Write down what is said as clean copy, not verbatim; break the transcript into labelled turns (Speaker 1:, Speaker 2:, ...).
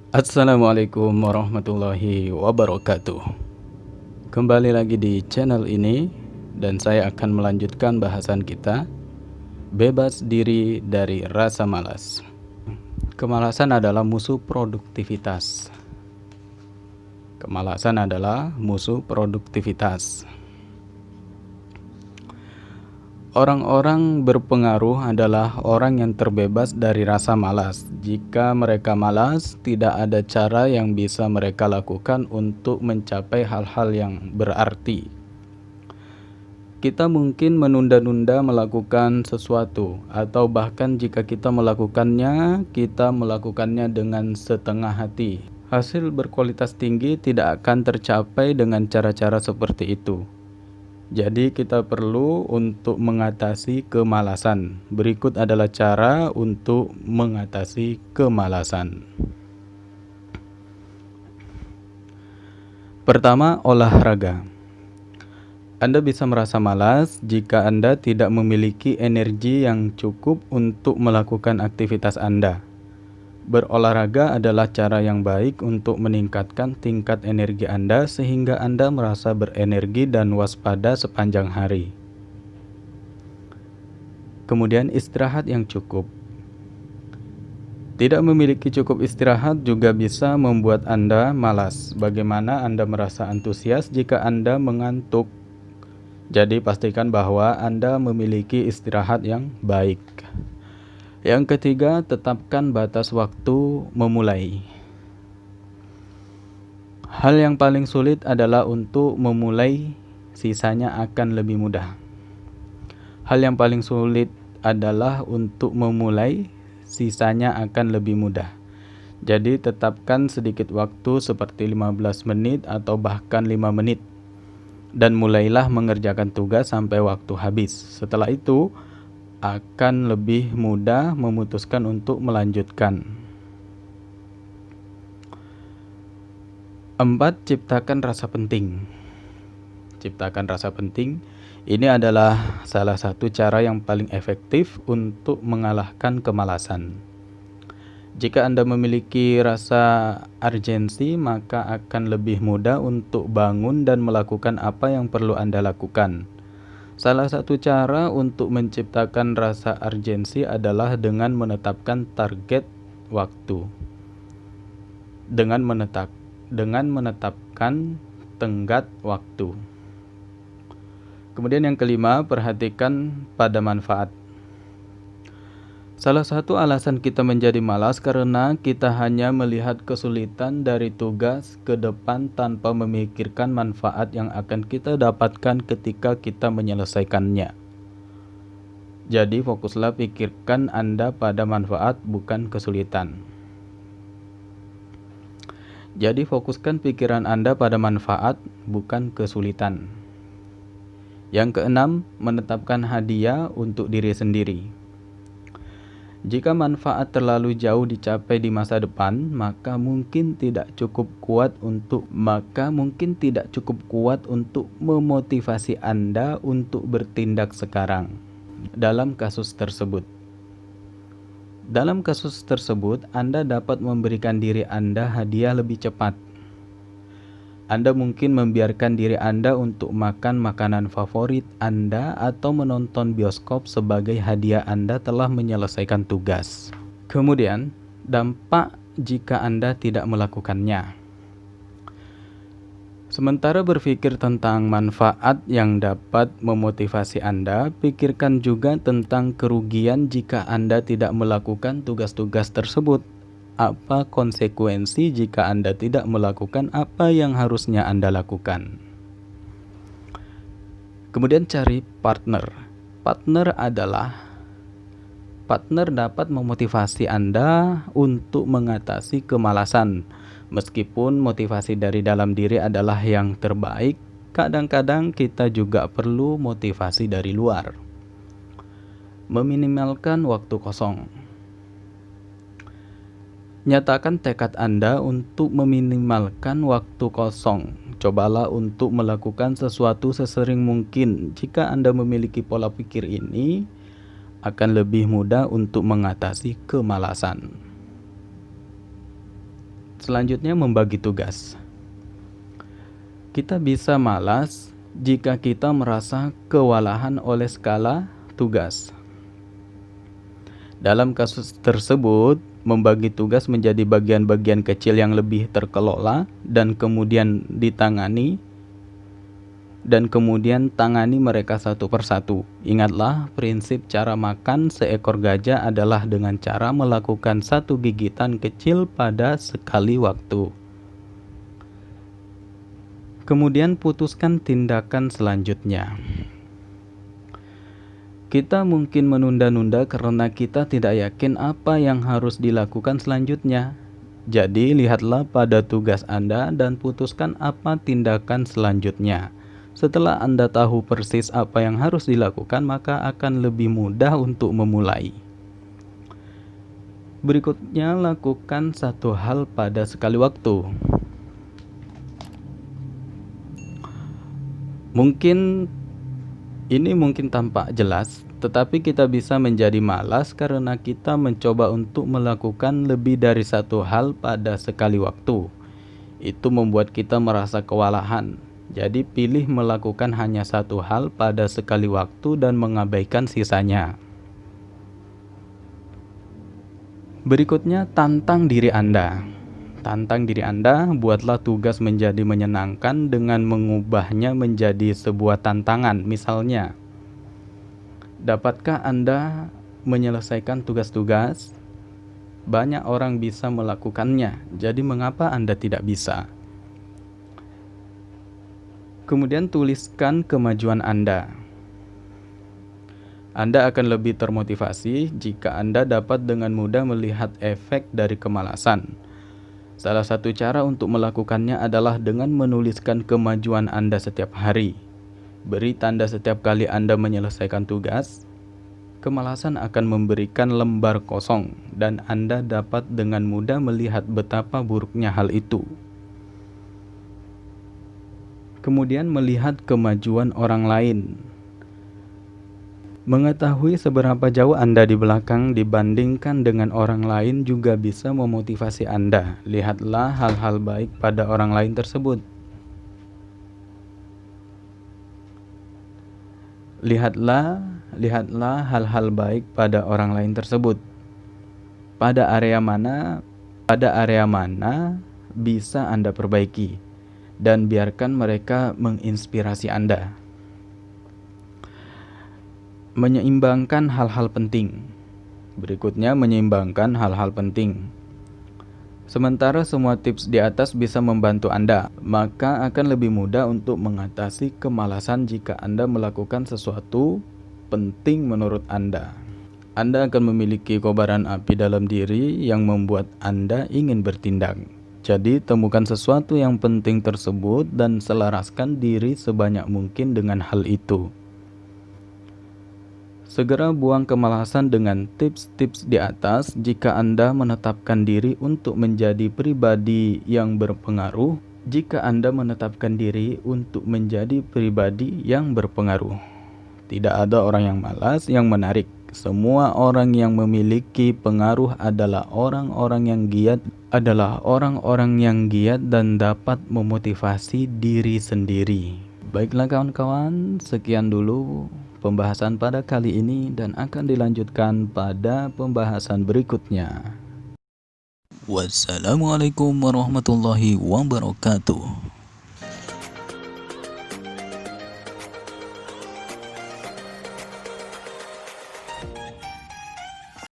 Speaker 1: Assalamualaikum warahmatullahi wabarakatuh. Kembali lagi di channel ini dan saya akan melanjutkan bahasan kita, bebas diri dari rasa malas. Kemalasan adalah musuh produktivitas. Kemalasan adalah musuh produktivitas. Orang-orang berpengaruh adalah orang yang terbebas dari rasa malas. Jika mereka malas, tidak ada cara yang bisa mereka lakukan untuk mencapai hal-hal yang berarti. Kita mungkin menunda-nunda melakukan sesuatu, atau bahkan jika kita melakukannya dengan setengah hati. Hasil berkualitas tinggi tidak akan tercapai dengan cara-cara seperti itu. Jadi kita perlu untuk mengatasi kemalasan. Berikut adalah cara untuk mengatasi kemalasan. Pertama, olahraga. Anda bisa merasa malas jika Anda tidak memiliki energi yang cukup untuk melakukan aktivitas Anda. Berolahraga adalah cara yang baik untuk meningkatkan tingkat energi Anda sehingga Anda merasa berenergi dan waspada sepanjang hari. Kemudian istirahat yang cukup. Tidak memiliki cukup istirahat juga bisa membuat Anda malas. Bagaimana Anda merasa antusias jika Anda mengantuk? Jadi pastikan bahwa Anda memiliki istirahat yang baik. Yang ketiga, tetapkan batas waktu memulai. Hal yang paling sulit adalah untuk memulai, sisanya akan lebih mudah. Hal yang paling sulit adalah untuk memulai, sisanya akan lebih mudah. Jadi tetapkan sedikit waktu seperti 15 menit atau bahkan 5 menit. Dan mulailah mengerjakan tugas sampai waktu habis. Setelah itu, akan lebih mudah memutuskan untuk melanjutkan. 4. Ciptakan rasa penting. Ciptakan rasa penting. Ini adalah salah satu cara yang paling efektif untuk mengalahkan kemalasan. Jika Anda memiliki rasa urgensi, maka akan lebih mudah untuk bangun dan melakukan apa yang perlu Anda lakukan. Salah satu cara untuk menciptakan rasa urgensi adalah dengan menetapkan target waktu. Dengan menetapkan tenggat waktu. Kemudian yang kelima, perhatikan pada manfaat. Salah satu alasan kita menjadi malas karena kita hanya melihat kesulitan dari tugas ke depan tanpa memikirkan manfaat yang akan kita dapatkan ketika kita menyelesaikannya. Jadi fokuslah pikirkan Anda pada manfaat bukan kesulitan. Jadi fokuskan pikiran Anda pada manfaat bukan kesulitan. Yang keenam, menetapkan hadiah untuk diri sendiri. Jika manfaat terlalu jauh dicapai di masa depan, maka mungkin tidak cukup kuat untuk memotivasi Anda untuk bertindak sekarang. Dalam kasus tersebut, Anda dapat memberikan diri Anda hadiah lebih cepat. Anda mungkin membiarkan diri Anda untuk makan makanan favorit Anda atau menonton bioskop sebagai hadiah Anda telah menyelesaikan tugas. Kemudian, dampak jika Anda tidak melakukannya. Sementara berpikir tentang manfaat yang dapat memotivasi Anda, pikirkan juga tentang kerugian jika Anda tidak melakukan tugas-tugas tersebut. Apa konsekuensi jika Anda tidak melakukan apa yang harusnya Anda lakukan? Kemudian cari partner. Partner dapat memotivasi Anda untuk mengatasi kemalasan. Meskipun motivasi dari dalam diri adalah yang terbaik, kadang-kadang kita juga perlu motivasi dari luar. Meminimalkan waktu kosong. Nyatakan tekad Anda untuk meminimalkan waktu kosong. Cobalah untuk melakukan sesuatu sesering mungkin. Jika Anda memiliki pola pikir ini, akan lebih mudah untuk mengatasi kemalasan. Selanjutnya, membagi tugas. Kita bisa malas jika kita merasa kewalahan oleh skala tugas. Dalam kasus tersebut, membagi tugas menjadi bagian-bagian kecil yang lebih terkelola dan kemudian tangani mereka satu persatu. Ingatlah, prinsip cara makan seekor gajah adalah dengan cara melakukan satu gigitan kecil pada sekali waktu. Kemudian putuskan tindakan selanjutnya. Kita mungkin menunda-nunda karena kita tidak yakin apa yang harus dilakukan selanjutnya. Jadi, lihatlah pada tugas Anda dan putuskan apa tindakan selanjutnya. Setelah Anda tahu persis apa yang harus dilakukan, maka akan lebih mudah untuk memulai. Berikutnya, lakukan satu hal pada sekali waktu. Ini mungkin tampak jelas, tetapi kita bisa menjadi malas karena kita mencoba untuk melakukan lebih dari satu hal pada sekali waktu. Itu membuat kita merasa kewalahan. Jadi pilih melakukan hanya satu hal pada sekali waktu dan mengabaikan sisanya. Berikutnya, tantang diri Anda. Tantang diri Anda, buatlah tugas menjadi menyenangkan dengan mengubahnya menjadi sebuah tantangan. Misalnya, dapatkah Anda menyelesaikan tugas-tugas? Banyak orang bisa melakukannya, jadi mengapa Anda tidak bisa? Kemudian tuliskan kemajuan Anda. Anda akan lebih termotivasi jika Anda dapat dengan mudah melihat efek dari kemalasan. Salah satu cara untuk melakukannya adalah dengan menuliskan kemajuan Anda setiap hari. Beri tanda setiap kali Anda menyelesaikan tugas. Kemalasan akan memberikan lembar kosong dan Anda dapat dengan mudah melihat betapa buruknya hal itu. Kemudian, melihat kemajuan orang lain. Mengetahui seberapa jauh Anda di belakang dibandingkan dengan orang lain juga bisa memotivasi Anda. Lihatlah hal-hal baik pada orang lain tersebut. Lihatlah hal-hal baik pada orang lain tersebut. Pada area mana bisa Anda perbaiki, dan biarkan mereka menginspirasi Anda. Menyeimbangkan hal-hal penting. Berikutnya, menyeimbangkan hal-hal penting. Sementara semua tips di atas bisa membantu Anda, maka akan lebih mudah untuk mengatasi kemalasan jika Anda melakukan sesuatu penting menurut Anda. Anda akan memiliki kobaran api dalam diri yang membuat Anda ingin bertindak. Jadi, temukan sesuatu yang penting tersebut dan selaraskan diri sebanyak mungkin dengan hal itu. Segera buang kemalasan dengan tips-tips di atas. Jika Anda menetapkan diri untuk menjadi pribadi yang berpengaruh, tidak ada orang yang malas yang menarik. Semua orang yang memiliki pengaruh adalah orang-orang yang giat dan dapat memotivasi diri sendiri. Baiklah kawan-kawan, sekian dulu pembahasan pada kali ini dan akan dilanjutkan pada pembahasan berikutnya. Wassalamualaikum warahmatullahi wabarakatuh.